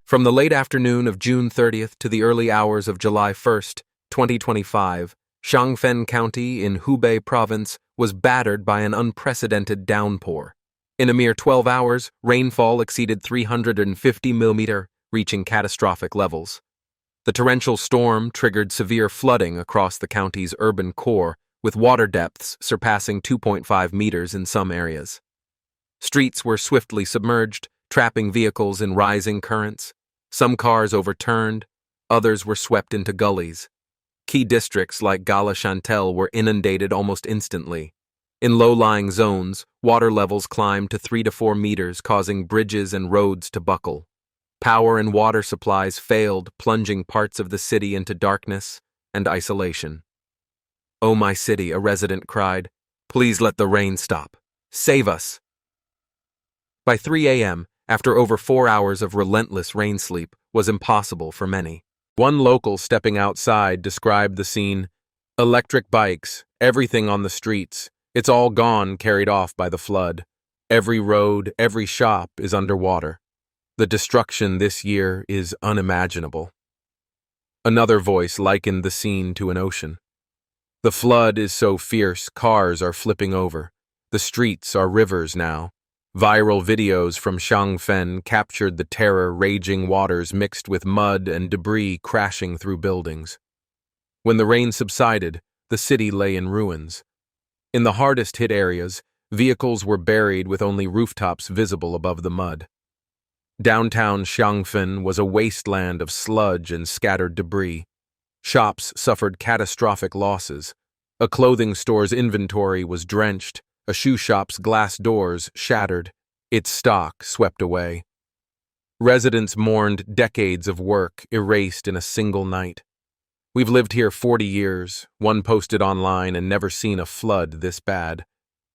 From the late afternoon of June 30th to the early hours of July 1st, 2025, Shenzhen County in Hubei province was battered by an unprecedented downpour. In a mere 12 hours, rainfall exceeded 350 mm, reaching catastrophic levels. The torrential storm triggered severe flooding across the county's urban core, with water depths surpassing 2.5 meters in some areas. Streets were swiftly submerged, trapping vehicles in rising currents. Some cars overturned, others were swept into gullies. Key districts like Gala Chantel were inundated almost instantly. In low-lying zones, water levels climbed to 3 to 4 meters, causing bridges and roads to buckle. Power and water supplies failed, plunging parts of the city into darkness and isolation. "Oh, my city," a resident cried. "Please let the rain stop. Save us." By 3 a.m., after over 4 hours of relentless rain sleep, was impossible for many. One local stepping outside described the scene. "Electric bikes, everything on the streets. It's all gone, carried off by the flood. Every road, every shop is underwater. The destruction this year is unimaginable." Another voice likened the scene to an ocean. "The flood is so fierce, cars are flipping over. The streets are rivers now." Viral videos from Shenzhen captured the terror-raging waters mixed with mud and debris crashing through buildings. When the rain subsided, the city lay in ruins. In the hardest-hit areas, vehicles were buried with only rooftops visible above the mud. Downtown Shenzhen was a wasteland of sludge and scattered debris. Shops suffered catastrophic losses. A clothing store's inventory was drenched. A shoe shop's glass doors shattered, its stock swept away. Residents mourned decades of work erased in a single night. "We've lived here 40 years, one posted online, and never seen a flood this bad.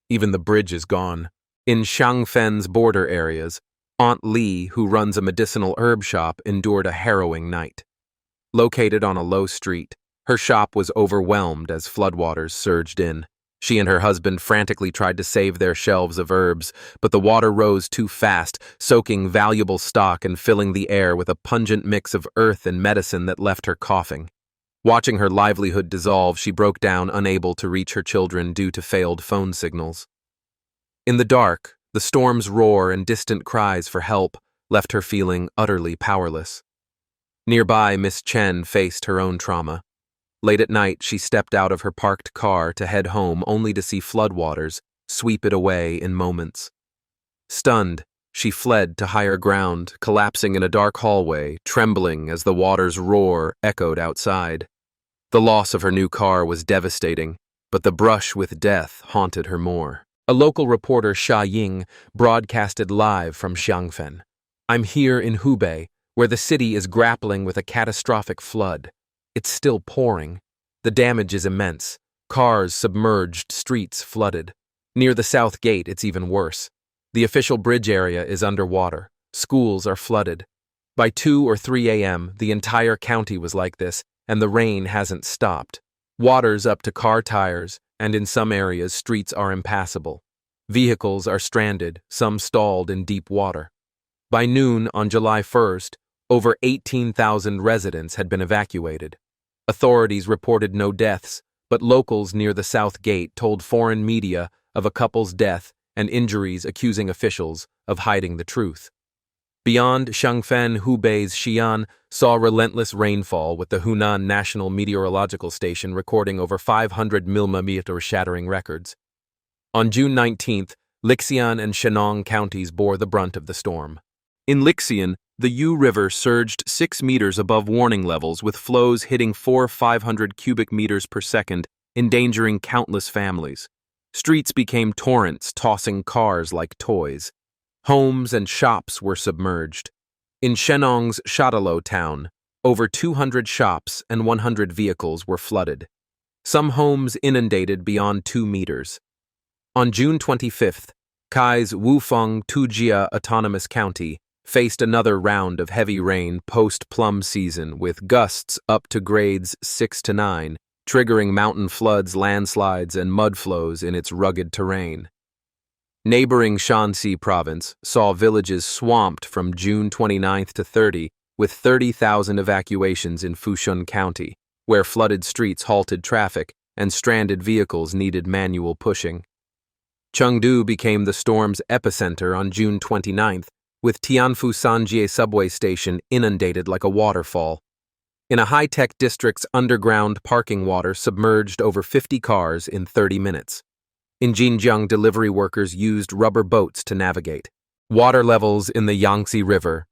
Even the bridge is gone." In Shenzhen's border areas, Aunt Lee, who runs a medicinal herb shop, endured a harrowing night. Located on a low street, her shop was overwhelmed as floodwaters surged in. She and her husband frantically tried to save their shelves of herbs, but the water rose too fast, soaking valuable stock and filling the air with a pungent mix of earth and medicine that left her coughing. Watching her livelihood dissolve, she broke down, unable to reach her children due to failed phone signals. In the dark, the storm's roar and distant cries for help left her feeling utterly powerless. Nearby, Miss Chen faced her own trauma. Late at night, she stepped out of her parked car to head home only to see floodwaters sweep it away in moments. Stunned, she fled to higher ground, collapsing in a dark hallway, trembling as the water's roar echoed outside. The loss of her new car was devastating, but the brush with death haunted her more. A local reporter, Xia Ying, broadcasted live from Shenzhen. "I'm here in Hubei, where the city is grappling with a catastrophic flood. It's still pouring. The damage is immense. Cars submerged, streets flooded. Near the south gate, it's even worse. The official bridge area is underwater. Schools are flooded. By 2 or 3 a.m., the entire county was like this, and the rain hasn't stopped. Water's up to car tires, and in some areas, streets are impassable. Vehicles are stranded, some stalled in deep water." By noon on July 1st, over 18,000 residents had been evacuated. Authorities reported no deaths, but locals near the South Gate told foreign media of a couple's death and injuries, accusing officials of hiding the truth. Beyond Shenzhen, Hubei's Jinan saw relentless rainfall, with the Hunan National Meteorological Station recording over 500 mm shattering records. On June 19th, Lixian and Shenong counties bore the brunt of the storm. In Lixian, the Yu River surged 6 meters above warning levels, with flows hitting 400-500 cubic meters per second, endangering countless families. Streets became torrents, tossing cars like toys. Homes and shops were submerged. In Shenong's Shadalo town, over 200 shops and 100 vehicles were flooded. Some homes inundated beyond 2 meters. On June 25th, Kai's Wufeng Tujia Autonomous County faced another round of heavy rain post-plum season, with gusts up to grades 6 to 9, triggering mountain floods, landslides, and mud flows in its rugged terrain. Neighboring Shanxi province saw villages swamped from June 29th to 30 with 30,000 evacuations in Fushun County, where flooded streets halted traffic and stranded vehicles needed manual pushing. Chengdu became the storm's epicenter on June 29th, with Tianfu Sanjie subway station inundated like a waterfall. In a high-tech district's underground parking water submerged over 50 cars in 30 minutes. In Xinjiang, delivery workers used rubber boats to navigate. Water levels in the Yangtze River,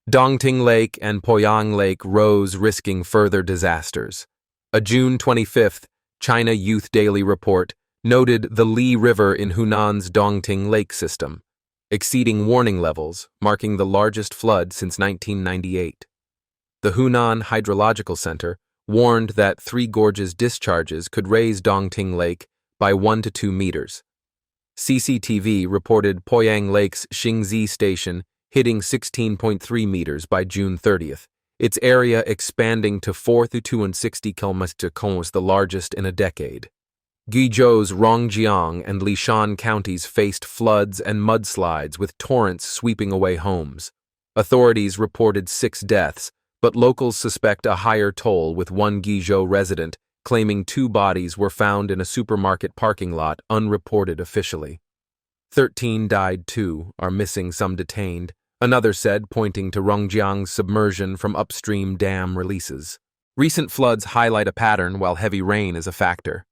Dongting Lake and Poyang Lake rose, risking further disasters. A June 25th China Youth Daily report noted the Li River in Hunan's Dongting Lake system, exceeding warning levels, marking the largest flood since 1998. The Hunan Hydrological Center warned that Three Gorges discharges could raise Dongting Lake by 1 to 2 meters. CCTV reported Poyang Lake's Xingzi station hitting 16.3 meters by June 30th, its area expanding to 462 km², the largest in a decade. Guizhou's Rongjiang and Lishan counties faced floods and mudslides with torrents sweeping away homes. Authorities reported 6 deaths, but locals suspect a higher toll, with one Guizhou resident claiming 2 bodies were found in a supermarket parking lot, unreported officially. 13 died too, are missing, some detained, another said, pointing to Rongjiang's submersion from upstream dam releases. Recent floods highlight a pattern while heavy rain is a factor.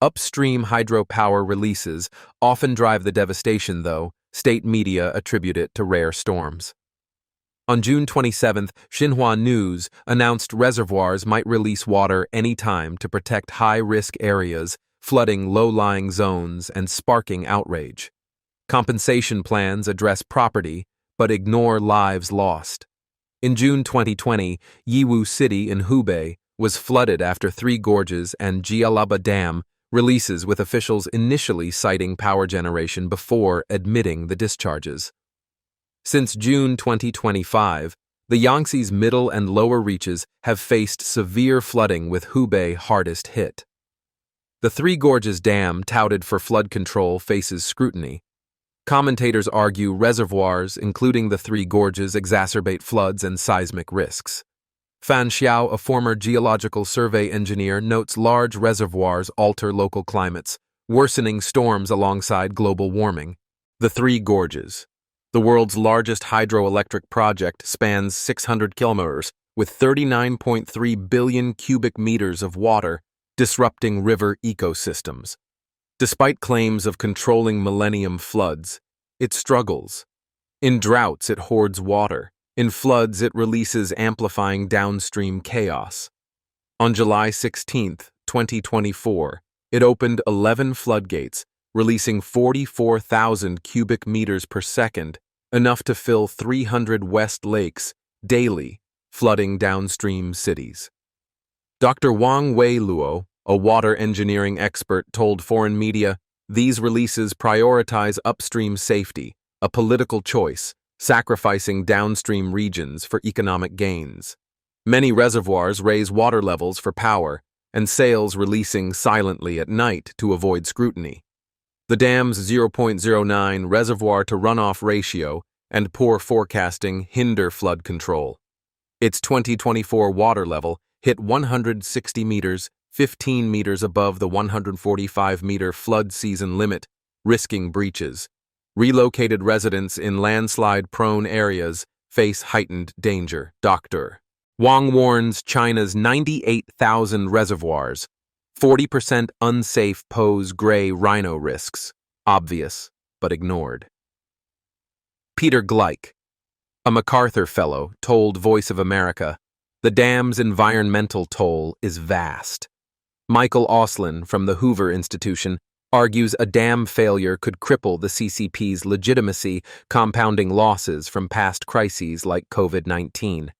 Upstream hydropower releases often drive the devastation, though. State media attribute it to rare storms. On June 27th, Xinhua News announced reservoirs might release water anytime to protect high-risk areas, flooding low-lying zones and sparking outrage. Compensation plans address property, but ignore lives lost. In June 2020, Yiwu City in Hubei was flooded after Three Gorges and Jialaba Dam releases, with officials initially citing power generation before admitting the discharges. Since June 2025, the Yangtze's middle and lower reaches have faced severe flooding, with Hubei hardest hit. The Three Gorges Dam, touted for flood control, faces scrutiny. Commentators argue reservoirs, including the Three Gorges, exacerbate floods and seismic risks. Fan Xiao, a former geological survey engineer, notes large reservoirs alter local climates, worsening storms alongside global warming. The Three Gorges, the world's largest hydroelectric project, spans 600 kilometers with 39.3 billion cubic meters of water, disrupting river ecosystems. Despite claims of controlling millennium floods, it struggles. In droughts, it hoards water. In floods, it releases, amplifying downstream chaos. On July 16, 2024, it opened 11 floodgates, releasing 44,000 cubic meters per second, enough to fill 300 West lakes daily, flooding downstream cities. Dr. Wang Weiluo, a water engineering expert, told foreign media, "These releases prioritize upstream safety, a political choice, sacrificing downstream regions for economic gains. Many reservoirs raise water levels for power, and sails releasing silently at night to avoid scrutiny. The dam's 0.09 reservoir-to-runoff ratio and poor forecasting hinder flood control. Its 2024 water level hit 160 meters, 15 meters above the 145-meter flood season limit, risking breaches. Relocated residents in landslide-prone areas face heightened danger." Dr. Wang warns China's 98,000 reservoirs, 40% unsafe, pose gray rhino risks, obvious but ignored. Peter Gleich, a MacArthur Fellow, told Voice of America, "The dam's environmental toll is vast." Michael Auslin from the Hoover Institution argues a dam failure could cripple the CCP's legitimacy, compounding losses from past crises like COVID-19.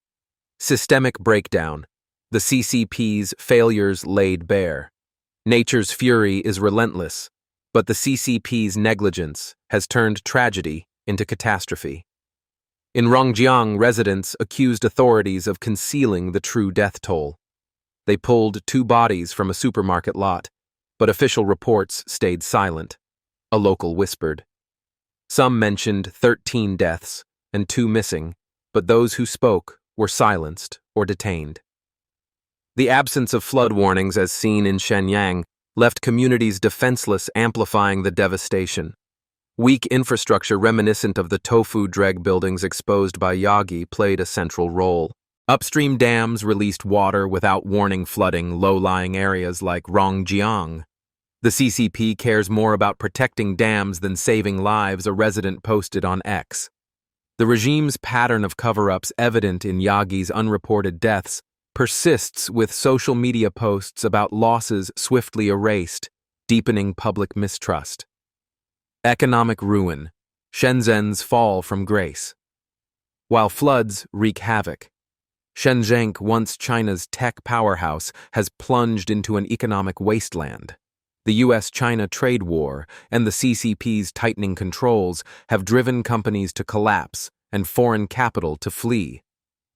Systemic breakdown. The CCP's failures laid bare. Nature's fury is relentless, but the CCP's negligence has turned tragedy into catastrophe. In Rongjiang, residents accused authorities of concealing the true death toll. They pulled 2 bodies from a supermarket lot, but official reports stayed silent. A local whispered. Some mentioned 13 deaths and 2 missing, but those who spoke were silenced or detained. The absence of flood warnings as seen in Shenyang left communities defenseless, amplifying the devastation. Weak infrastructure reminiscent of the Tofu-Dreg buildings exposed by Yagi played a central role. Upstream dams released water without warning, flooding low-lying areas like Rongjiang. The CCP cares more about protecting dams than saving lives, a resident posted on X. The regime's pattern of cover-ups evident in Yagi's unreported deaths persists, with social media posts about losses swiftly erased, deepening public mistrust. Economic ruin, Shenzhen's fall from grace. While floods wreak havoc, Shenzhen, once China's tech powerhouse, has plunged into an economic wasteland. The US-China trade war and the CCP's tightening controls have driven companies to collapse and foreign capital to flee.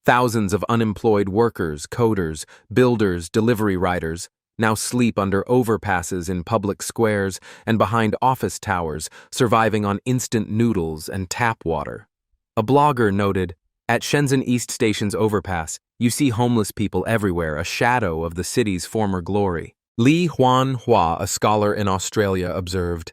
Thousands of unemployed workers, coders, builders, delivery riders now sleep under overpasses in public squares and behind office towers, surviving on instant noodles and tap water. A blogger noted, "At Shenzhen East Station's overpass, you see homeless people everywhere, a shadow of the city's former glory." Li Huanhua, a scholar in Australia, observed,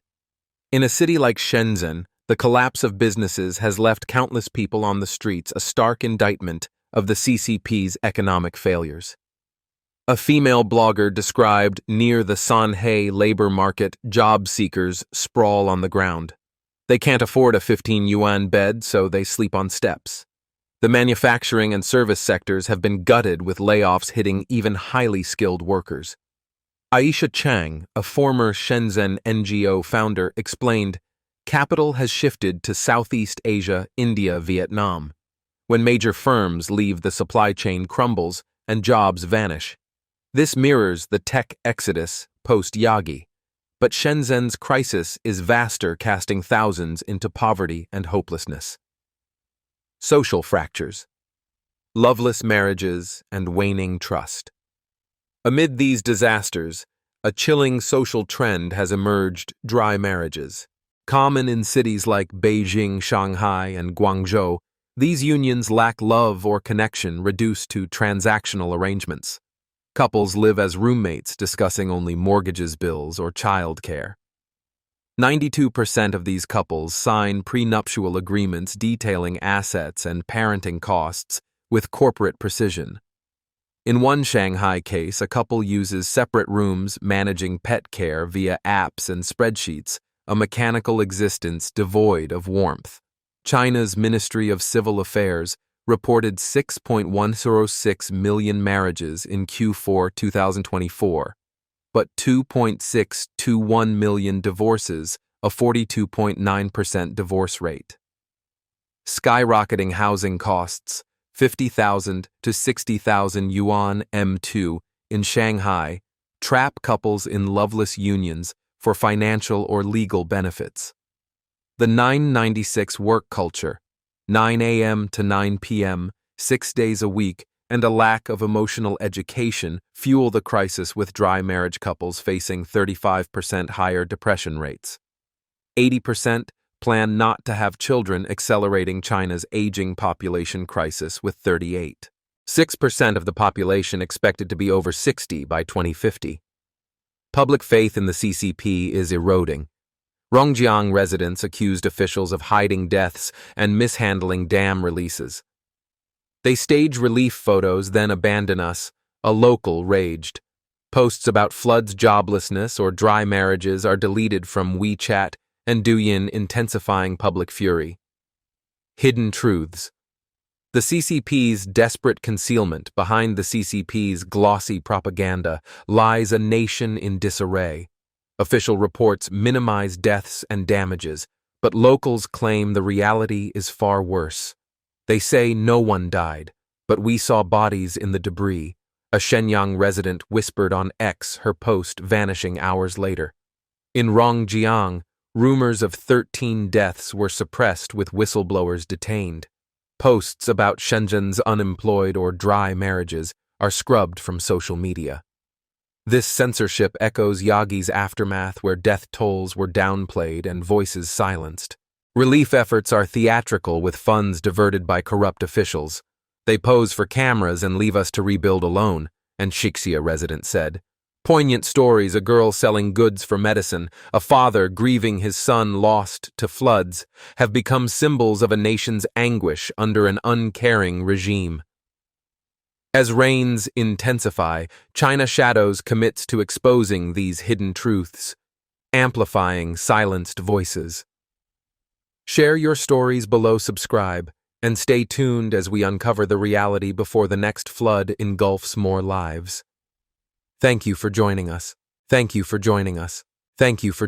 "In a city like Shenzhen, the collapse of businesses has left countless people on the streets, a stark indictment of the CCP's economic failures." A female blogger described near the Sanhe labor market, job seekers sprawl on the ground. They can't afford a 15 yuan bed, so they sleep on steps. The manufacturing and service sectors have been gutted, with layoffs hitting even highly skilled workers. Aisha Chang, a former Shenzhen NGO founder, explained, "Capital has shifted to Southeast Asia, India, Vietnam. When major firms leave, the supply chain crumbles and jobs vanish. This mirrors the tech exodus post-Yagi. But Shenzhen's crisis is vaster, casting thousands into poverty and hopelessness." Social fractures, loveless marriages, and waning trust. Amid these disasters, a chilling social trend has emerged: dry marriages. Common in cities like Beijing, Shanghai, and Guangzhou, these unions lack love or connection, reduced to transactional arrangements. Couples live as roommates, discussing only mortgages, bills, or child care. 92% of these couples sign prenuptial agreements detailing assets and parenting costs with corporate precision. In one Shanghai case, a couple uses separate rooms, managing pet care via apps and spreadsheets, a mechanical existence devoid of warmth. China's Ministry of Civil Affairs reported 6.106 million marriages in Q4 2024, but 2.621 million divorces, a 42.9% divorce rate. Skyrocketing housing costs, 50,000 to 60,000 yuan M2 in Shanghai, trap couples in loveless unions for financial or legal benefits. The 996 work culture, 9 a.m. to 9 p.m., 6 days a week, and a lack of emotional education fuel the crisis, with dry marriage couples facing 35% higher depression rates. 80% plan not to have children, accelerating China's aging population crisis, with 38.6% of the population expected to be over 60 by 2050. Public faith in the CCP is eroding. Rongjiang residents accused officials of hiding deaths and mishandling dam releases. "They stage relief photos, then abandon us," a local raged. Posts about floods, joblessness, or dry marriages are deleted from WeChat and Douyin, intensifying public fury. Hidden truths. The CCP's desperate concealment. Behind the CCP's glossy propaganda lies a nation in disarray. Official reports minimize deaths and damages, but locals claim the reality is far worse. They say no one died, but we saw bodies in the debris, a Shenyang resident whispered on X, her post vanishing hours later. In Rongjiang, rumors of 13 deaths were suppressed, with whistleblowers detained. Posts about Shenzhen's unemployed or dry marriages are scrubbed from social media. This censorship echoes Yagi's aftermath, where death tolls were downplayed and voices silenced. Relief efforts are theatrical with funds diverted by corrupt officials. They pose for cameras and leave us to rebuild alone, an Shixia resident said. Poignant stories, a girl selling goods for medicine, a father grieving his son lost to floods, have become symbols of a nation's anguish under an uncaring regime. As rains intensify, China Shadows commits to exposing these hidden truths, amplifying silenced voices. Share your stories below, subscribe, and stay tuned as we uncover the reality before the next flood engulfs more lives. Thank you for joining us. Thank you for joining us. Thank you for